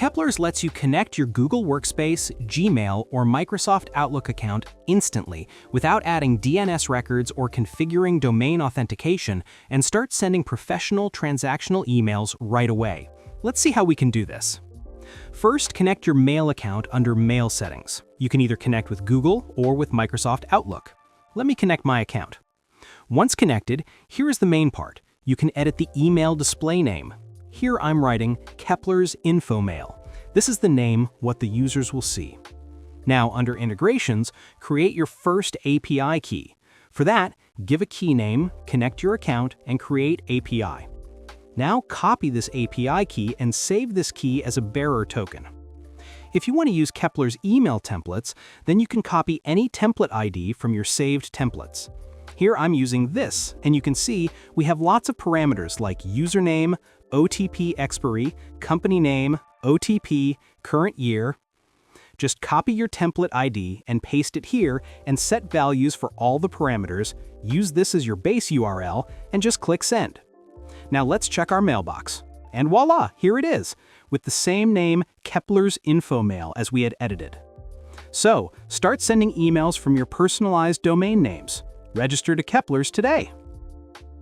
Keplers lets you connect your Google Workspace, Gmail, or Microsoft Outlook account instantly without adding DNS records or configuring domain authentication, and start sending professional transactional emails right away. Let's see how we can do this. First, connect your mail account under Mail Settings. You can either connect with Google or with Microsoft Outlook. Let me connect my account. Once connected, here is the main part. You can edit the email display name. Here I'm writing Keplers Info Mail. This is the name, what the users will see. Now, under Integrations, create your first API key. For that, give a key name, connect your account, and create API. Now copy this API key and save this key as a bearer token. If you want to use Keplers email templates, then you can copy any template ID from your saved templates. Here I'm using this, and you can see we have lots of parameters like username, OTP expiry, company name, OTP, current year. Just copy your template ID and paste it here and set values for all the parameters, use this as your base URL, and just click Send. Now let's check our mailbox. And voila, here it is, with the same name Keplers Info Mail as we had edited. So, start sending emails from your personalized domain names. Register to Keplers today.